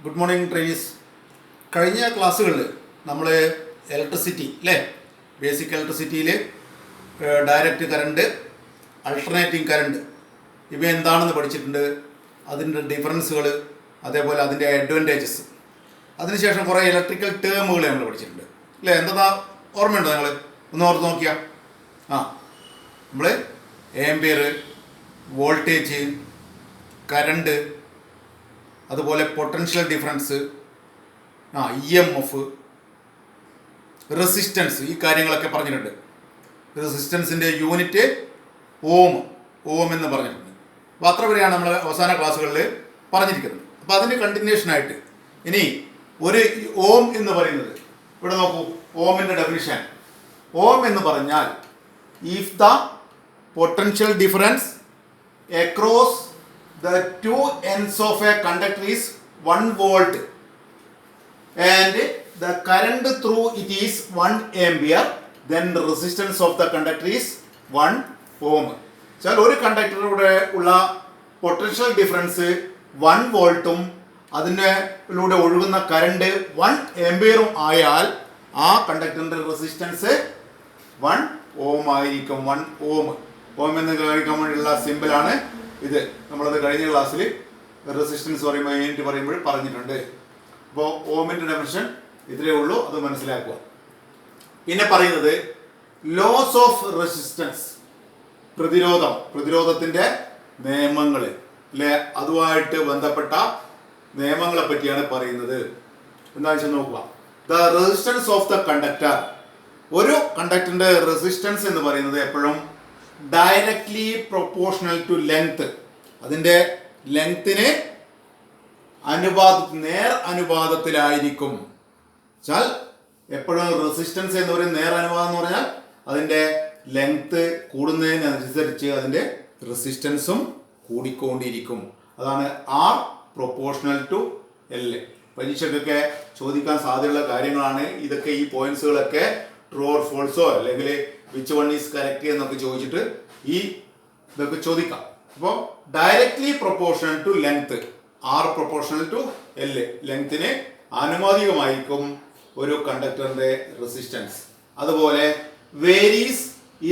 Good morning trainees. കഴിഞ്ഞ ക്ലാസ്സുകളിൽ നമ്മൾ ഇലക്ട്രിസിറ്റി അല്ലേ, ബേസിക് ഇലക്ട്രിസിറ്റിയിൽ ഡയറക്റ്റ് കറണ്ട്, അൾട്ടർനേറ്റിംഗ് കറണ്ട് ഇവ എന്താണെന്ന് പഠിച്ചിട്ടുണ്ട്. അതിൻ്റെ ഡിഫറൻസുകൾ, അതേപോലെ അതിൻ്റെ അഡ്വാൻറ്റേജസ്. അതിനുശേഷം കുറേ ഇലക്ട്രിക്കൽ ടേമുകൾ നമ്മൾ പഠിച്ചിട്ടുണ്ട് അല്ലേ. എന്താ ഓർമ്മയുണ്ടോ? നിങ്ങൾ ഒന്ന് ഓർത്ത് നോക്കിയാൽ നമ്മൾ ആംപിയർ, വോൾട്ടേജ്, കറണ്ട്, അതുപോലെ പൊട്ടൻഷ്യൽ ഡിഫറൻസ്, EMF, റെസിസ്റ്റൻസ്, ഈ കാര്യങ്ങളൊക്കെ പറഞ്ഞിട്ടുണ്ട്. റെസിസ്റ്റൻസിൻ്റെ യൂണിറ്റ് ഓം എന്ന് പറഞ്ഞിട്ടുണ്ട്. അപ്പോൾ അത്ര വരെയാണ് നമ്മൾ അവസാന ക്ലാസ്സുകളിൽ പറഞ്ഞിരിക്കുന്നത്. അപ്പോൾ അതിൻ്റെ കണ്ടിന്യൂഷനായിട്ട് ഇനി ഒരു ഓം എന്ന് പറയുന്നത്, ഇവിടെ നോക്കൂ, ഓമിൻ്റെ ഡെഫിനിഷൻ. ഓം എന്ന് പറഞ്ഞാൽ if the potential difference across the two ends of a conductor is 1 volt and the current through it is 1 ampere, then the resistance of the conductor is 1 ohm. ചാൽ ഒരു കണ്ടക്ടറിലൂടെ ഉള്ള പൊട്ടൻഷ്യൽ ഡിഫറൻസ് 1 വോൾട്ടും അതിലൂടെ ഒഴുകുന്ന current 1 ആംപിയറും ആയാൽ ആ കണ്ടക്ടറിൻ്റെ resistance 1 ഓം ആയിരിക്കും. 1 ഓം. ഓം എന്ന് കാണിക്കാൻ വേണ്ടിയുള്ള സിമ്പിളാണ് ഇത്. നമ്മളത് കഴിഞ്ഞ ക്ലാസ്സിൽ റെസിസ്റ്റൻസ് പറയുമ്പോൾ യൂണിറ്റ് പറയുമ്പോൾ പറഞ്ഞിട്ടുണ്ട്. അപ്പോൾ ഓമിൻ്റെ ഡെഫിനിഷൻ ഇത്രയേ ഉള്ളൂ, അത് മനസ്സിലാക്കുക. പിന്നെ പറയുന്നത് ലോസ് ഓഫ് റെസിസ്റ്റൻസ്, പ്രതിരോധത്തിൻ്റെ നിയമങ്ങൾ അല്ലെ, അതുമായിട്ട് ബന്ധപ്പെട്ട നിയമങ്ങളെ പറ്റിയാണ് പറയുന്നത്. എന്താണെന്ന് വെച്ചാൽ നോക്കുക. The resistance of the conductor, ഒരു കണ്ടക്ടറിൻ്റെ റെസിസ്റ്റൻസ് എന്ന് പറയുന്നത് എപ്പോഴും ഡയറക്ട്ലി പ്രൊപ്പോർഷണൽ ടു ലെങ്ത്, അതിൻ്റെ ലെങ്ത്തിന് നേർ അനുപാതത്തിലായിരിക്കും. വെച്ചാൽ എപ്പോഴും റെസിസ്റ്റൻസ് എന്ന് പറയുന്നത് നേർ അനുപാതം എന്ന് പറഞ്ഞാൽ അതിൻ്റെ ലെങ്ത് കൂടുന്നതിനനുസരിച്ച് അതിൻ്റെ റെസിസ്റ്റൻസും കൂടിക്കൊണ്ടിരിക്കും. അതാണ് R പ്രൊപ്പോർഷണൽ ടു L. പരീക്ഷയ്ക്കൊക്കെ ചോദിക്കാൻ സാധ്യതയുള്ള കാര്യങ്ങളാണ് ഇതൊക്കെ. ഈ പോയിന്റ്സുകളൊക്കെ ട്രൂ ഓർ ഫോൾസോ അല്ലെങ്കിൽ വിച്ച് വൺ ഈസ് കറക്റ്റ് എന്നൊക്കെ ചോദിച്ചിട്ട് ഈ ഇതൊക്കെ ചോദിക്കാം. അപ്പോൾ directly proportional to length, R proportional to L, ലെങ്ത്തിന് ആനുപാതികമായിരിക്കും ഒരു കണ്ടക്ടറിന്റെ റെസിസ്റ്റൻസ്. അതുപോലെ varies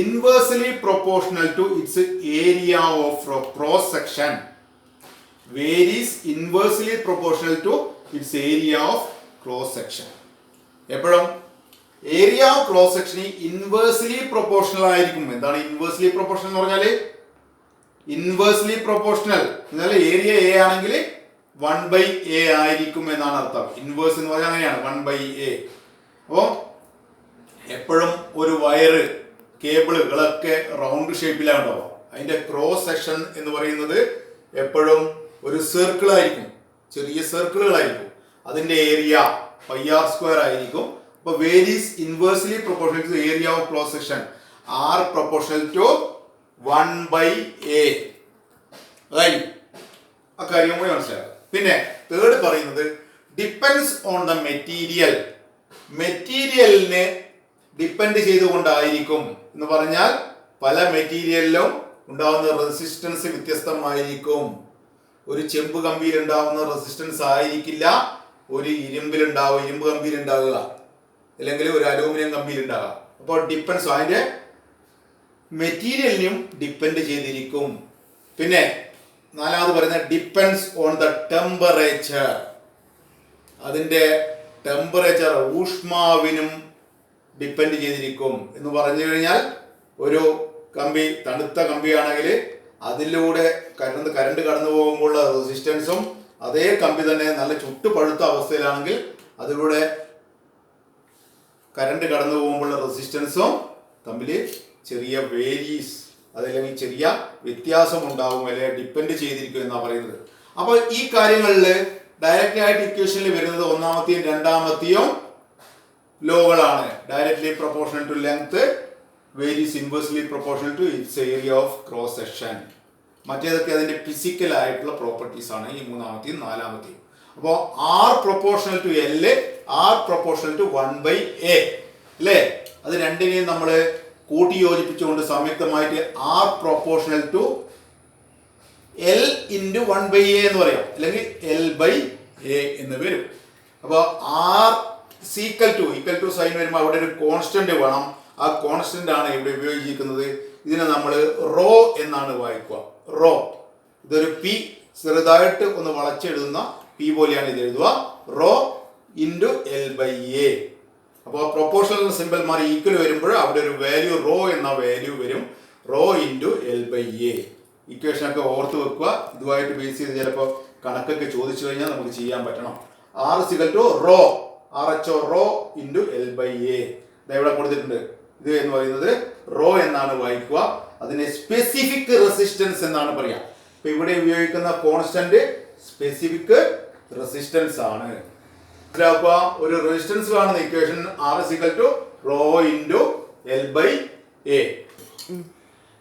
inversely proportional to its area of cross section. Varies inversely proportional to its area of cross section. എപ്പോഴും ഏരിയ ഓഫ് ക്രോസ് സെക്ഷന് ഇൻവേഴ്സ്ലി പ്രൊപ്പോർഷണൽ ആയിരിക്കും. എന്താണ് inversely proportional എന്ന് പറഞ്ഞാൽ? ഇൻവേഴ്സ്ലി പ്രൊപ്പോർഷണൽ എന്നാൽ ഏരിയ A ആണെങ്കിൽ 1/A ആയിരിക്കും എന്നാണ് അർത്ഥം. ഇൻവേഴ്സ് എന്ന് പറഞ്ഞാൽ അങ്ങനെയാണ്, 1/A. അപ്പോൾ എപ്പോഴും ഒരു വയറ്, കേബിളുകളൊക്കെ റൗണ്ട് ഷേപ്പിലാണ് ഉണ്ടാവുക. അതിന്റെ ക്രോസ് സെക്ഷൻ എന്ന് പറയുന്നത് എപ്പോഴും ഒരു സർക്കിൾ ആയിരിക്കും, ചെറിയ സർക്കിളുകളായിരിക്കും. അതിന്റെ ഏരിയ πr² ആയിരിക്കും. അപ്പോൾ varies inversely proportional to area of cross section, R proportional to 1/A. അതായിരിക്കും. ആ കാര്യം കൂടി മനസ്സിലാക്കുക. പിന്നെ തേർഡ് പറയുന്നത് ഡിപ്പെൻഡ്സ് ഓൺ ദ മെറ്റീരിയൽ. മെറ്റീരിയലിനെ ഡിപ്പെൻഡ് ചെയ്തുകൊണ്ടായിരിക്കും എന്ന് പറഞ്ഞാൽ പല മെറ്റീരിയലിലും ഉണ്ടാവുന്ന റെസിസ്റ്റൻസ് വ്യത്യസ്തമായിരിക്കും. ഒരു ചെമ്പ് കമ്പിയിൽ ഉണ്ടാവുന്ന റെസിസ്റ്റൻസ് ആയിരിക്കില്ല ഒരു ഇരുമ്പ് കമ്പിയിൽ ഉണ്ടാവുക, അല്ലെങ്കിൽ ഒരു അലൂമിനിയം കമ്പിയിൽ ഉണ്ടാവുക. അപ്പോൾ ഡിപ്പെൻസ് അതിൻ്റെ മെറ്റീരിയലിനും ഡിപ്പെൻഡ് ചെയ്തിരിക്കും. പിന്നെ നാലാമത് പറയുന്നത് ഡിപ്പെൻസ് ഓൺ ദ ടെമ്പറേച്ചർ. അതിൻ്റെ ടെമ്പറേച്ചർ, ഊഷ്മാവിനും ഡിപ്പെൻഡ് ചെയ്തിരിക്കും. എന്ന് പറഞ്ഞു കഴിഞ്ഞാൽ ഒരു കമ്പി തണുത്ത കമ്പിയാണെങ്കിൽ അതിലൂടെ കറണ്ട് കടന്നു പോകുമ്പോഴുള്ള റെസിസ്റ്റൻസും അതേ കമ്പി തന്നെ നല്ല ചുട്ടുപഴുത്ത അവസ്ഥയിലാണെങ്കിൽ അതിലൂടെ കറണ്ട് കടന്നു പോകുമ്പോഴുള്ള റെസിസ്റ്റൻസും തമ്മിൽ ചെറിയ വേരീസ്, അതല്ലെങ്കിൽ ചെറിയ വ്യത്യാസം ഉണ്ടാവും, അല്ലെങ്കിൽ ഡിപ്പെൻഡ് ചെയ്തിരിക്കും എന്നാണ് പറയുന്നത്. അപ്പോൾ ഈ കാര്യങ്ങളിൽ ഡയറക്റ്റ് ആയിട്ട് ഇക്വേഷനിൽ വരുന്നത് ഒന്നാമത്തെയും രണ്ടാമത്തെയും ലോകളാണ്. Directly proportional to length, varies inversely proportional to its area of cross section. മറ്റേതൊക്കെ അതിന്റെ ഫിസിക്കൽ ആയിട്ടുള്ള പ്രോപ്പർട്ടീസ് ആണ് ഈ മൂന്നാമത്തെയും നാലാമത്തെയും. അപ്പോൾ R proportional to L, R proportional to 1/A അല്ലേ. അത് രണ്ടിനെയും നമ്മൾ കൂട്ടി യോജിപ്പിച്ചുകൊണ്ട് സംയുക്തമായിട്ട് R proportional to L × 1/A എന്ന് പറയാം, അല്ലെങ്കിൽ L/A എ എന്ന് വരും. അപ്പോൾ ആർ ഈക്വൽ ടു സൈൻ വരുമ്പോൾ അവിടെ ഒരു കോൺസ്റ്റന്റ് വേണം. ആ കോൺസ്റ്റന്റ് ആണ് ഇവിടെ ഉപയോഗിച്ചിരിക്കുന്നത്. ഇതിനെ നമ്മൾ റോ എന്നാണ് വായിക്കുക. റോ ഇതൊരു പി ചെറുതായിട്ട് ഒന്ന് വളച്ചെഴുതുന്ന പി പോലെയാണ് ഇത് എഴുതുക. Rho into L by A. അപ്പോൾ പ്രൊപ്പോർഷണൽ സിമ്പിൾ മാറി ഈക്വൽ വരുമ്പോൾ അവിടെ ഒരു വാല്യൂ റോ എന്ന വാല്യൂ വരും. Rho into L by A. ഇക്വേഷനൊക്കെ ഓർത്ത് വെക്കുക. ഇതുമായിട്ട് ബേസ് ചെയ്ത് ചിലപ്പോൾ കണക്കൊക്കെ ചോദിച്ചു കഴിഞ്ഞാൽ നമുക്ക് ചെയ്യാൻ പറ്റണം. R equal to rho RHO rho into L by A. ഇവിടെ കൊടുത്തിട്ടുണ്ട്. ഇത് എന്ന് പറയുന്നത് റോ എന്നാണ് വായിക്കുക. അതിനെ സ്പെസിഫിക് റെസിസ്റ്റൻസ് എന്നാണ് പറയുക. ഇപ്പൊ ഇവിടെ ഉപയോഗിക്കുന്ന കോൺസ്റ്റന്റ് സ്പെസിഫിക് റെസിസ്റ്റൻസ് ആണ്. ഒരു റെസിസ്റ്റൻസ് കാണുന്ന equation R equal to rho into L by A.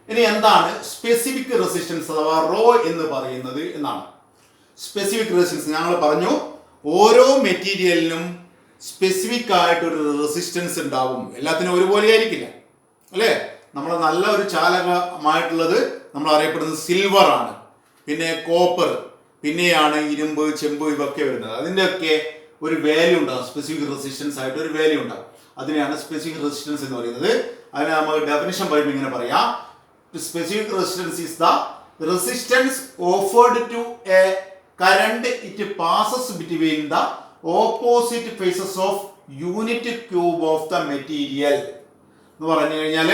ഇനി എന്താണ് സ്പെസിഫിക് റെസിസ്റ്റൻസ് അഥവാ റോ എന്ന് പറയുന്നത് എന്നാണ്. സ്പെസിഫിക് റെസിസ്റ്റൻസ് ഞങ്ങൾ പറഞ്ഞു, ഓരോ മെറ്റീരിയലിനും സ്പെസിഫിക് ആയിട്ടൊരു റെസിസ്റ്റൻസ് ഉണ്ടാവും. എല്ലാത്തിനും ഒരുപോലെ ആയിരിക്കില്ല അല്ലേ. നമ്മൾ നല്ല ഒരു ചാലകമായിട്ടുള്ളത് നമ്മൾ അറിയപ്പെടുന്നത് സിൽവർ ആണ്, പിന്നെ കോപ്പർ, പിന്നെയാണ് ഇരുമ്പ്, ചെമ്പ്, ഇതൊക്കെ വരുന്നത്. അതിൻ്റെയൊക്കെ ഒരു വാല്യൂ ഉണ്ടാകും. സ്പെസിഫിക് റെസിസ്റ്റൻസ് ആയിട്ട് ഒരു വാല്യൂ ഉണ്ടാകും. അതിനെയാണ് സ്പെസിഫിക് റെസിസ്റ്റൻസ് എന്ന് പറയുന്നത്. അതിനെ നമുക്ക് ഡെഫിനിഷൻ പറയുമ്പോൾ ഇങ്ങനെ പറയാം. Specific resistance is the resistance offered to a current it passes between the opposite faces of unit cube of the material എന്ന് പറഞ്ഞു കഴിഞ്ഞാൽ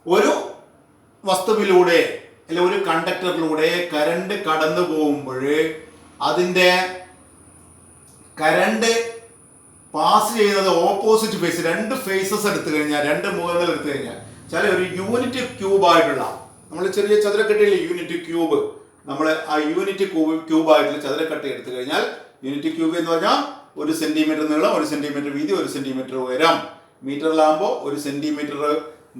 ഒരു വസ്തുവിലൂടെ അല്ലെ ഒരു കണ്ടക്ടറിലൂടെ കറണ്ട് കടന്നു പോകുമ്പോൾ അതിൻ്റെ കറണ്ട് പാസ് ചെയ്യുന്നത് ഓപ്പോസിറ്റ് ഫേസ്, രണ്ട് ഫേസസ് എടുത്തു കഴിഞ്ഞാൽ, രണ്ട് മുഖങ്ങൾ എടുത്തു കഴിഞ്ഞാൽ, ചില ഒരു യൂണിറ്റ് ക്യൂബ് ആയിട്ടുള്ള, നമ്മൾ ചെറിയ ചതുരക്കട്ടയിലെ യൂണിറ്റ് ക്യൂബ്, നമ്മൾ ആ യൂണിറ്റ് ക്യൂബായിട്ടുള്ള ചതുരക്കട്ട എടുത്തു കഴിഞ്ഞാൽ, യൂണിറ്റ് ക്യൂബ് എന്ന് പറഞ്ഞാൽ 1 സെന്റിമീറ്റർ നീളം, 1 സെന്റിമീറ്റർ വീതി, 1 സെന്റിമീറ്റർ ഉയരം. മീറ്ററിലാകുമ്പോൾ 1 സെന്റിമീറ്റർ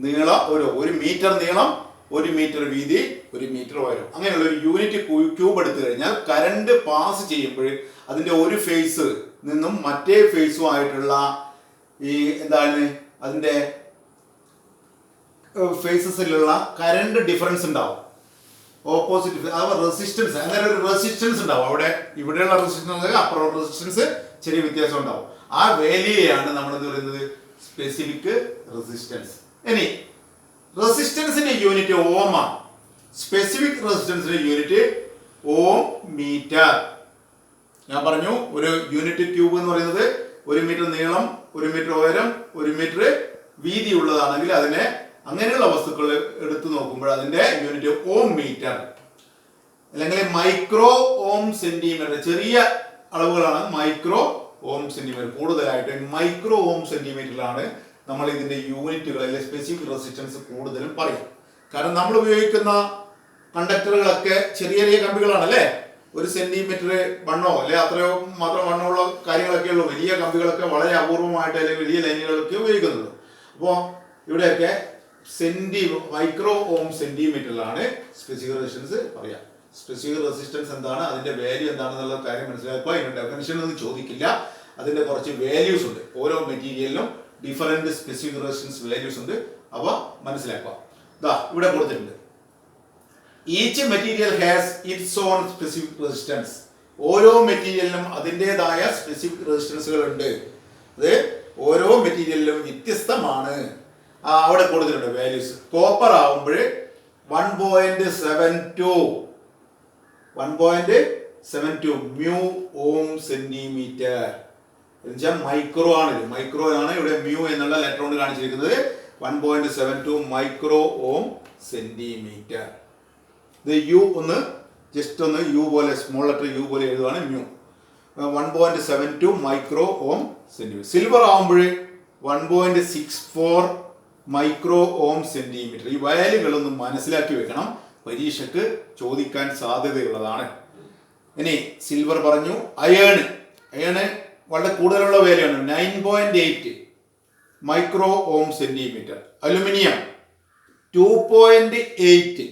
നീളം, 1 മീറ്റർ നീളം, 1 മീറ്റർ വീതി, 1 മീറ്റർ ഉയരം. അങ്ങനെയുള്ള ഒരു യൂണിറ്റ് ക്യൂബ് എടുത്തു കഴിഞ്ഞാൽ കറണ്ട് പാസ് ചെയ്യുമ്പോൾ അതിന്റെ ഒരു ഫേസ് നിന്നും മറ്റേ ഫേസുമായിട്ടുള്ള ഈ എന്താണ് അതിന്റെ ഫേസസിലുള്ള കറണ്ട് ഡിഫറൻസ് ഉണ്ടാവും. ഓപ്പോസിറ്റ് അഥവാ റെസിസ്റ്റൻസ്, അങ്ങനെ ഒരു റെസിസ്റ്റൻസ് ഉണ്ടാവും. അവിടെ ഇവിടെയുള്ള റെസിസ്റ്റൻസ് അപ്പുറം റെസിസ്റ്റൻസ് ചെറിയ വ്യത്യാസം ഉണ്ടാവും. ആ വാല്യൂയാണ് നമ്മൾ എന്ത് പറയുന്നത് സ്പെസിഫിക് റെസിസ്റ്റൻസ്. ഇനി റെസിസ്റ്റൻസിന്റെ യൂണിറ്റ് ഓം ആണ്. സ്പെസിഫിക് റെസിസ്റ്റൻസിന്റെ യൂണിറ്റ് ഓം മീറ്റർ. ഞാൻ പറഞ്ഞു ഒരു യൂണിറ്റ് ക്യൂബ് എന്ന് പറയുന്നത് 1 മീറ്റർ നീളം, 1 മീറ്റർ ഉയരം, 1 മീറ്റർ വീതി ഉള്ളതാണെങ്കിൽ അതിനെ അങ്ങനെയുള്ള വസ്തുക്കൾ എടുത്തു നോക്കുമ്പോൾ അതിന്റെ യൂണിറ്റ് ഓം മീറ്റർ, അല്ലെങ്കിൽ മൈക്രോ ഓം സെന്റിമീറ്റർ. ചെറിയ അളവുകളാണ് മൈക്രോ ഓം സെന്റിമീറ്റർ. കൂടുതലായിട്ട് മൈക്രോ ഓം സെന്റിമീറ്ററിലാണ് നമ്മൾ ഇതിന്റെ യൂണിറ്റുകൾ അല്ലെങ്കിൽ സ്പെസിഫിക് റെസിസ്റ്റൻസ് കൂടുതലും പറയും. കാരണം നമ്മൾ ഉപയോഗിക്കുന്ന കണ്ടക്ടറുകളൊക്കെ ചെറിയ ചെറിയ കമ്പികളാണ് അല്ലേ. 1 സെന്റിമീറ്റർ വണ്ണോ അല്ലെ അത്രയോ മാത്രം വണ്ണമുള്ള കാര്യങ്ങളൊക്കെ ഉള്ളൂ. വലിയ കമ്പികളൊക്കെ വളരെ അപൂർവമായിട്ട് അല്ലെങ്കിൽ വലിയ ലൈനുകളൊക്കെ ഉപയോഗിക്കുന്നുള്ളൂ. അപ്പോൾ ഇവിടെയൊക്കെ മൈക്രോ ഓം സെന്റിമീറ്ററിലാണ് സ്പെസിഫിക് റെസിസ്റ്റൻസ് പറയാം. സ്പെസിഫിക് റെസിസ്റ്റൻസ് എന്താണ്, അതിന്റെ വാല്യൂ എന്താണെന്നുള്ള കാര്യം മനസ്സിലാക്കുക. ഇതിന്റെ ഡെഫിനിഷൻ ഒന്നും ചോദിക്കില്ല. അതിന്റെ കുറച്ച് വാല്യൂസ് ഉണ്ട്. ഓരോ മെറ്റീരിയലിനും ഡിഫറെന്റ് സ്പെസിഫിക് റെസിസ്റ്റൻസ് വാല്യൂസ് ഉണ്ട്. അവ മനസ്സിലാക്കുക. ഇവിടെ കൊടുത്തിട്ടുണ്ട്. Each material has it's on specific resistance. ഓരോ മെറ്റീരിയലിനും അതിൻ്റെതായ സ്പെസിഫിക് റെസിസ്റ്റൻസുകൾ ഉണ്ട്. അത് ഓരോ മെറ്റീരിയലിലും വ്യത്യസ്തമാണ്. അവിടെ കൊടുത്തിട്ടുണ്ട് വാല്യൂസ്. കോപ്പർ ആവുമ്പോൾ 1.72 മ്യൂ ഓം സെന്റിമീറ്റർ. മൈക്രോ ആണ്. മൈക്രോ ആണ് ഇവിടെ മ്യൂ എന്നുള്ള ലെറ്റർ കൊണ്ട് കാണിച്ചിരിക്കുന്നത്. 1.72 മൈക്രോ ഓം സെന്റിമീറ്റർ. ഇത് യു ഒന്ന് ജസ്റ്റ് ഒന്ന് യു പോലെ സ്മോൾ ലെറ്റർ യു പോലെ എഴുതുകയാണ് മ്യൂ. 1.72 മൈക്രോ ഓം സെന്റിമീറ്റർ. സിൽവർ ആവുമ്പോൾ 1.64 മൈക്രോ ഓം സെന്റിമീറ്റർ. ഈ വാല്യൂകളൊന്ന് മനസ്സിലാക്കി വെക്കണം, പരീക്ഷയ്ക്ക് ചോദിക്കാൻ സാധ്യതയുള്ളതാണ്. ഇനി സിൽവർ പറഞ്ഞു. അയേണ് വളരെ കൂടുതലുള്ള വാല്യൂ ആണ്, 9.8 മൈക്രോ ഓം സെന്റിമീറ്റർ. അലുമിനിയം 2.8.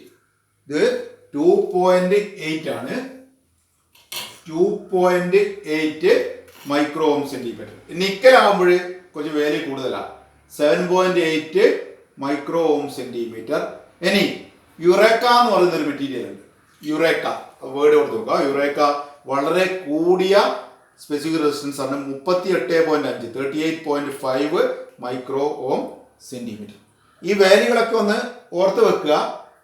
ഇത് 2.8 ആണ്. 2.8 മൈക്രോ ഓം സെന്റിമീറ്റർ. നിക്കൽ ആകുമ്പോൾ കുറച്ച് വാല്യൂ കൂടുതലാണ്, 7.8 മൈക്രോ ഓം സെന്റിമീറ്റർ. ഇനി യുറേക്ക എന്ന് പറയുന്ന ഒരു മെറ്റീരിയൽ ഉണ്ട്. യുറേക്ക വേർഡ് കൊടുത്ത് നോക്കുക. യുറേക്ക വളരെ കൂടിയ സ്പെസിഫിക് റെസിസ്റ്റൻസ് ആണ് 38.5 38.5 മൈക്രോ ഓം സെന്റിമീറ്റർ. ഈ വാല്യൂകളൊക്കെ ഒന്ന് ഓർത്ത് വെക്കുക.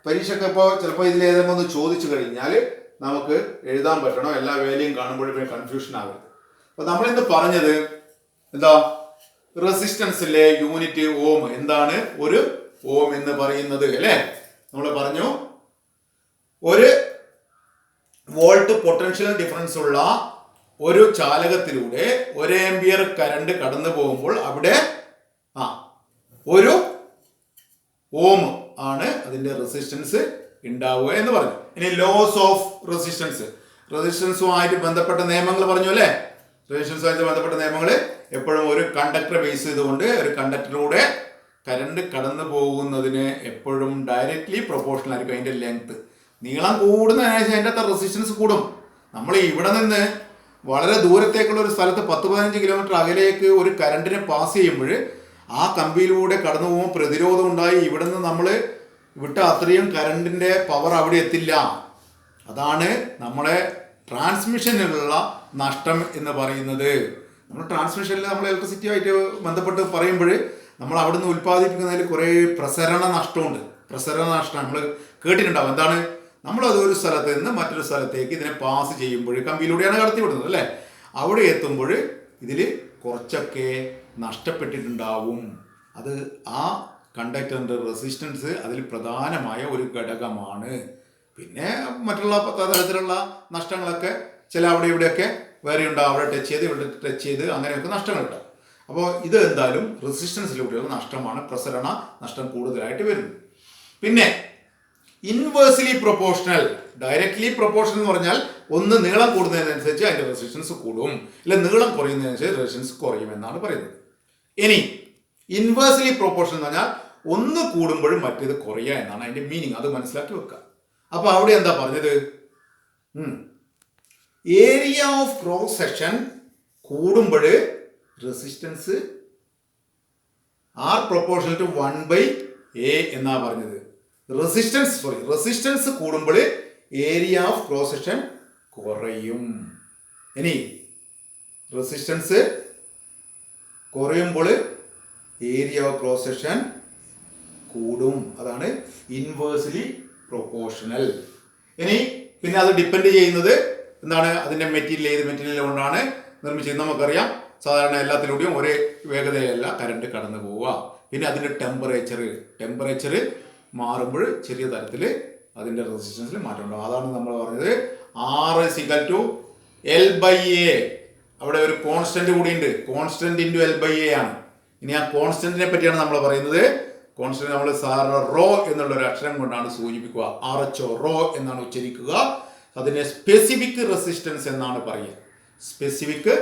പരീക്ഷയ്ക്ക് ഇപ്പോൾ ചിലപ്പോൾ ഇതിൽ ഏതെങ്കിലും ഒന്ന് ചോദിച്ചു കഴിഞ്ഞാൽ നമുക്ക് എഴുതാൻ പറ്റണം. എല്ലാ വാല്യൂയും കാണുമ്പോഴും കൺഫ്യൂഷൻ ആകരുത്. അപ്പൊ നമ്മളിന്ന് പറഞ്ഞത് എന്താ, റെസിസ്റ്റൻസിലെ യൂണിറ്റ് ഓം. എന്താണ് ഒരു ഓം എന്ന് പറയുന്നത് അല്ലേ? നമ്മൾ പറഞ്ഞു ഒരു വോൾട്ട് പൊട്ടൻഷ്യൽ ഡിഫറൻസ് ഉള്ള ഒരു ചാലകത്തിലൂടെ 1 ആമ്പിയർ കറണ്ട് കടന്നു പോകുമ്പോൾ അവിടെ ഒരു ഓം ആണ് അതിന്റെ റെസിസ്റ്റൻസ് ഉണ്ടാവുക എന്ന് പറഞ്ഞു. ഇനി ലോസ് ഓഫ് റെസിസ്റ്റൻസുമായിട്ട് ബന്ധപ്പെട്ട നിയമങ്ങൾ പറഞ്ഞു അല്ലേ? റെസിസ്റ്റൻസുമായിട്ട് ബന്ധപ്പെട്ട നിയമങ്ങൾ എപ്പോഴും ഒരു കണ്ടക്ടർ ബേസ് ചെയ്തുകൊണ്ട് ഒരു കണ്ടക്ടറിലൂടെ കറണ്ട് കടന്നു പോകുന്നതിന് എപ്പോഴും ഡയറക്ട്ലി പ്രൊപ്പോർഷണൽ ആയിരിക്കും അതിന്റെ ലെങ്ത്. നീളം കൂടുന്നതിനനുസരിച്ച് അതിൻ്റെ അകത്ത് റെസിസ്റ്റൻസ് കൂടും. നമ്മൾ ഇവിടെ നിന്ന് വളരെ ദൂരത്തേക്കുള്ള ഒരു സ്ഥലത്ത് 10-15 കിലോമീറ്റർ അകലേക്ക് ഒരു കറണ്ടിനെ പാസ് ചെയ്യുമ്പോൾ ആ കമ്പിയിലൂടെ കടന്നു പോകുമ്പോൾ പ്രതിരോധം ഉണ്ടായി ഇവിടെ നിന്ന് നമ്മൾ വിട്ട അത്രയും കറണ്ടിന്റെ പവർ അവിടെ എത്തില്ല. അതാണ് നമ്മളെ ട്രാൻസ്മിഷനിലുള്ള നഷ്ടം എന്ന് പറയുന്നത്. നമ്മൾ ട്രാൻസ്മിഷനിൽ നമ്മൾ ഇലക്ട്രിസിറ്റിയുമായിട്ട് ബന്ധപ്പെട്ട് പറയുമ്പോൾ നമ്മൾ അവിടെ നിന്ന് ഉൽപ്പാദിപ്പിക്കുന്നതിൽ കുറേ പ്രസരണ നഷ്ടമുണ്ട്. പ്രസരണ നഷ്ടം നമ്മൾ കേട്ടിട്ടുണ്ടാവും. എന്താണ്, നമ്മളത് ഒരു സ്ഥലത്ത് നിന്ന് മറ്റൊരു സ്ഥലത്തേക്ക് ഇതിനെ പാസ് ചെയ്യുമ്പോൾ കമ്പിയിലൂടെയാണ് കടത്തി വിടുന്നത് അല്ലേ? അവിടെ എത്തുമ്പോൾ ഇതിൽ കുറച്ചൊക്കെ നഷ്ടപ്പെട്ടിട്ടുണ്ടാവും. അത് ആ കണ്ടക്ടറിൻ്റെ റെസിസ്റ്റൻസ് അതിൽ പ്രധാനമായ ഒരു ഘടകമാണ്. പിന്നെ മറ്റുള്ള തരത്തിലുള്ള നഷ്ടങ്ങളൊക്കെ ചില അവിടെ ഇവിടെയൊക്കെ വേറെ ഉണ്ടാവും. അവിടെ ടച്ച് ചെയ്ത് ഇവിടെ ടച്ച് ചെയ്ത് അങ്ങനെയൊക്കെ നഷ്ടങ്ങളുണ്ടാവും. അപ്പോൾ ഇത് എന്തായാലും റെസിസ്റ്റൻസിലൂടെയുള്ള നഷ്ടമാണ്, പ്രസരണ നഷ്ടം കൂടുതലായിട്ട് വരുന്നത്. പിന്നെ ഇൻവേഴ്സ്ലി പ്രൊപ്പോർഷണൽ, ഡയറക്ട്ലി പ്രൊപ്പോർഷണൽ എന്ന് പറഞ്ഞാൽ ഒന്ന് നീളം കൂടുന്നതിനനുസരിച്ച് അതിന്റെ റെസിസ്റ്റൻസ് കൂടും, അല്ലെ നീളം കുറയുന്നതിനനുസരിച്ച് റെസിസ്റ്റൻസ് കുറയും എന്നാണ് പറയുന്നത്. ഇനി ഇൻവേഴ്സ്ലി പ്രൊപ്പോർഷണൽ എന്ന് പറഞ്ഞാൽ ഒന്ന് കൂടുമ്പോഴും മറ്റേത് കുറയുക എന്നാണ് അതിന്റെ മീനിങ്. അത് മനസ്സിലാക്കി വെക്കുക. അപ്പൊ അവിടെ എന്താ പറഞ്ഞത്, ഏരിയ ഓഫ് ക്രോസ് സെക്ഷൻ കൂടുമ്പോൾ resistance R proportional to 1/a എന്നാ പറഞ്ഞത്. റെസിസ്റ്റൻസ് കൂടുമ്പോൾ ഏരിയ ഓഫ് ക്രോസ് സെക്ഷൻ കുറയും. ഇനി റെസിസ്റ്റൻസ് കുറയുമ്പോൾ ഏരിയ ഓഫ് ക്രോസ് സെക്ഷൻ കൂടും. അതാണ് ഇൻവേഴ്സ്ലി പ്രൊപ്പോർഷണൽ. ഇനി പിന്നെ അത് ഡിപ്പെൻഡ് ചെയ്യുന്നത് എന്താണ്, അതിന്റെ മെറ്റീരിയൽ ഏത് മെറ്റീരിയൽ കൊണ്ടാണ് നിർമ്മിച്ചത്. നമുക്കറിയാം സാധാരണ എല്ലാത്തിലൂടെയും ഒരേ വേഗതയിലല്ല കറണ്ട് കടന്നു പോവുക. പിന്നെ അതിന്റെ ടെമ്പറേച്ചർ മാറുമ്പോൾ ചെറിയ തരത്തിൽ അതിന്റെ റെസിസ്റ്റൻസിൽ മാറ്റം ഉണ്ടാവും. അതാണ് നമ്മൾ പറഞ്ഞത് R=L/A. അവിടെ ഒരു കോൺസ്റ്റന്റ് കൂടിയുണ്ട്. കോൺസ്റ്റന്റ് ഇൻറ്റു L/A ആണ്. ഇനി ആ കോൺസ്റ്റന്റിനെ പറ്റിയാണ് നമ്മൾ പറയുന്നത്. കോൺസ്റ്റന്റ് നമ്മൾ സാധാരണ റോ എന്നുള്ള ഒരു അക്ഷരം കൊണ്ടാണ് സൂചിപ്പിക്കുക. RHO റോ എന്നാണ് ഉച്ചരിക്കുക. അതിനെ സ്പെസിഫിക് റെസിസ്റ്റൻസ് എന്നാണ് പറയുക. Specific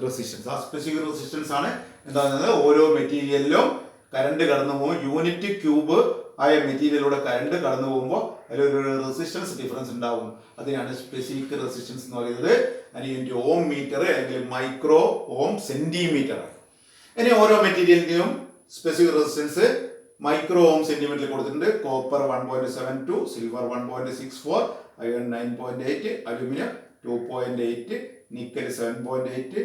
resistance. ആ സ്പെസിഫിക് റെസിസ്റ്റൻസ് ആണ് എന്താ, ഓരോ മെറ്റീരിയലിലും കറണ്ട് കടന്നു പോകും. യൂണിറ്റ് ക്യൂബ് ആയ മെറ്റീരിയലിലൂടെ കറണ്ട് കടന്നു പോകുമ്പോൾ അതിലൊരു റെസിസ്റ്റൻസ് ഡിഫറൻസ് ഉണ്ടാവും. അതിനാണ് സ്പെസിഫിക് റെസിസ്റ്റൻസ് എന്ന് പറയുന്നത്. അതിന് യൂണിറ്റ് ഓം മീറ്റർ അല്ലെങ്കിൽ മൈക്രോ ഓം സെന്റിമീറ്റർ. ഇനി ഓരോ മെറ്റീരിയലിന്റെയും സ്പെസിഫിക് റെസിസ്റ്റൻസ് മൈക്രോ ഓം സെന്റിമീറ്ററിൽ കൊടുത്തിട്ടുണ്ട്. Copper 1.72, silver 1.64, iron 9.8, aluminium 2.8, nickel 7.8,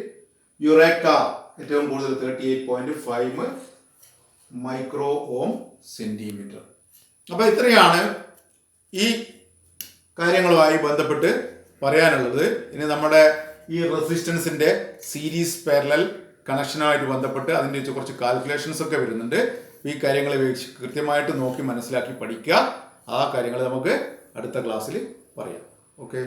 Eureka ഏറ്റവും കൂടുതൽ 38.5 മൈക്രോ ഓം സെന്റിമീറ്റർ. അപ്പൊ ഇത്രയാണ് ഈ കാര്യങ്ങളുമായി ബന്ധപ്പെട്ട് പറയാനുള്ളത്. ഇനി നമ്മുടെ ഈ റെസിസ്റ്റൻസിന്റെ സീരീസ് പാരലൽ കണക്ഷനുമായിട്ട് ബന്ധപ്പെട്ട് അതിൻ്റെ കുറച്ച് കാൽക്കുലേഷൻസ് ഒക്കെ വരുന്നുണ്ട്. ഈ കാര്യങ്ങൾ കൃത്യമായിട്ട് നോക്കി മനസ്സിലാക്കി പഠിക്കുക. ആ കാര്യങ്ങൾ നമുക്ക് അടുത്ത ക്ലാസ്സിൽ പറയാം. ഓക്കെ.